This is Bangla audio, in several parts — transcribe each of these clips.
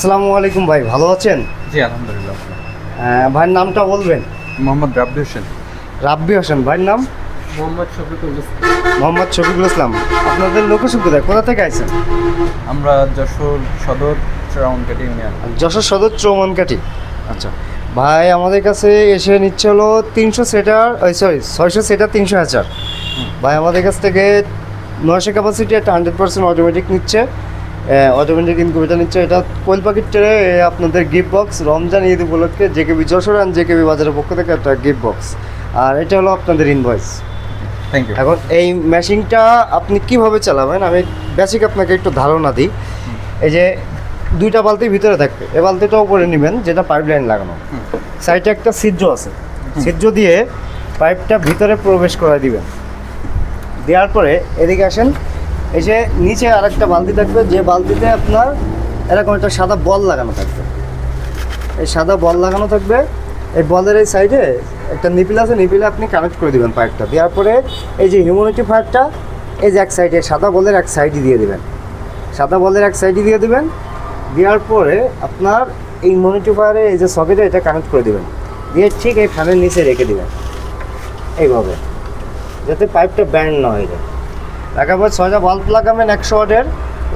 আসসালামু আলাইকুম ভাই, ভালো আছেন? জি আলহামদুলিল্লাহ। ভাইয়ের নামটা বলবেন? মোহাম্মদ রাব্বি হোসেন। রাব্বি হোসেন। ভাইয়ের নাম? মোহাম্মদ শফিকুল ইসলাম। মোহাম্মদ শফিকুল ইসলাম। আপনাদের লোকেশন কোথায়, কোথা থেকে আইছেন? আমরা যশোর সদর চৌরানকাটি ইউনিয়ন। যশোর সদর চৌমনকাঠি। আচ্ছা ভাই, আমাদের কাছে এসে নিচ্ছে হলো 300 সেটার, সরি 600 সেটার 300 হাজার। ভাই আমাদের কাছ থেকে 900 ক্যাপাসিটি একটা 100% অটোমেটিক নিচ্ছে, অটোমেটিক ইনকিউবেটর নিচ্ছে। এটা কোয়েল পাখির ট্রে আপনাদের গিফট বক্স, রমজান ঈদ উপলক্ষে জেকেবি যশোর অ্যান্ড জেকেবি বাজারের পক্ষ থেকে একটা গিফট বক্স। আর এটা হলো আপনাদের ইনভয়েস। Thank you. এখন এই মেশিনটা আপনি কিভাবে চালাবেন আমি বেসিক আপনাকে একটু ধারণা দিই। এই যে দুইটা বালতি ভিতরে থাকবে, এই বালতিটা উপরে নেবেন যেটা পাইপ লাইন লাগানো, সাইডে একটা ছিদ্র আছে, ছিদ্র দিয়ে পাইপটা ভিতরে প্রবেশ করে দিবেন। দেওয়ার পরে এদিকে আসেন, এই যে নিচে আরেকটা বালতি থাকবে, যে বালতিতে আপনার এরকম একটা সাদা বল লাগানো থাকবে। এই সাদা বল লাগানো থাকবে, এই বলের এই সাইডে একটা নিপিল আছে, নিপিলে আপনি কানেক্ট করে দেবেন পাইপটা। দেওয়ার পরে এই যে হিউম্যানিটি পাইপটা এই যে এক সাইডে সাদা বলের এক সাইডে দিয়ে দেবেন, সাদা বলের এক সাইডে দিয়ে দেবেন। দেওয়ার পরে আপনার এই মনিটিফায়ারে এই যে সকেটে এটা কানেক্ট করে দেবেন, দিয়ে ঠিক এই ফ্যানের নিচে রেখে দেবেন এইভাবে, যাতে পাইপটা ব্যান্ড না হয়ে যায়। লাগার পর 6টা বাল্ব লাগাবেন 100 ওয়াটের।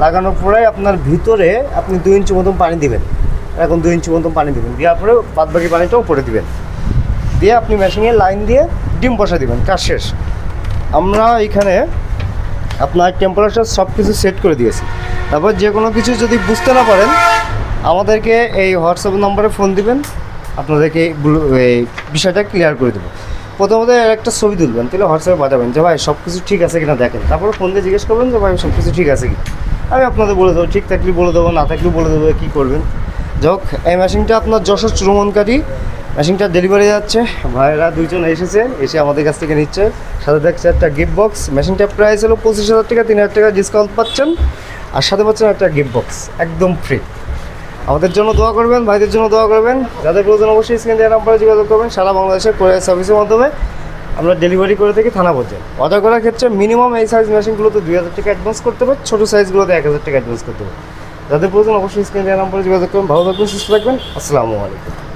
লাগানোর পরে আপনার ভিতরে আপনি 2 ইঞ্চি মতন পানি দিবেন, এখন 2 ইঞ্চি মতন পানি দিবেন। দেওয়ার পরে বাদবাকি পানিটাও উপরে দিবেন, দিয়ে আপনি মেশিনের লাইন দিয়ে ডিম বসা দিবেন, কাজ শেষ। আমরা এখানে আপনার টেম্পারেচার সব কিছু সেট করে দিয়েছি। তারপর যে কোনো কিছু যদি বুঝতে না পারেন আমাদেরকে এই হোয়াটসঅ্যাপ নম্বরে ফোন দিবেন, আপনাদেরকে এই বিষয়টা ক্লিয়ার করে দেবো। প্রথমত একটা ছবি তুলবেন, তাহলে হোয়াটসঅ্যাপে পাঠাবেন যে ভাই সব কিছু ঠিক আছে কিনা দেখেন। তারপর ফোন দিয়ে জিজ্ঞেস করবেন যে ভাই সব কিছু ঠিক আছে কি, আমি আপনাদের বলে দেবো, ঠিক থাকলে বলে দেবো, না থাকলেও বলে দেবো কী করবেন। যাই হোক, এই মেশিনটা আপনার যশোর চৌমনকাঠি, মেশিনটা ডেলিভারি যাচ্ছে। ভাইয়েরা 2জন এসে আমাদের কাছ থেকে নিচ্ছে, সাথে দেখছে একটা গিফট বক্স। মেশিনটার প্রাইস হলো 25,000 টাকা, 3,000 টাকা ডিসকাউন্ট পাচ্ছেন, আর সাথে পাচ্ছেন একটা গিফট বক্স একদম ফ্রি। আমাদের জন্য দোয়া করবেন, ভাইদের জন্য দোয়া করবেন। যাদের প্রয়োজন অবশ্যই স্ক্রিন দেওয়ার নাম্বারে যোগাযোগ করবেন। সারা বাংলাদেশে কোরিয়ার সার্ভিসের মাধ্যমে আমরা ডেলিভারি করে থাকি থানা পর্যায়ে। অর্ডার করার ক্ষেত্রে মিনিমাম এই সাইজ মেশিনগুলোতে 2,000 টাকা অ্যাডভান্স করতে হবে, ছোটো সাইজগুলোতে 1,000 টাকা অ্যাডভান্স করতে হবে। যাদের প্রয়োজন অবশ্যই স্ক্রিন দেওয়ার নাম্বারে যোগাযোগ করবেন। ভালো থাকবেন, সুস্থ থাকবেন। আসসালামু আলাইকুম।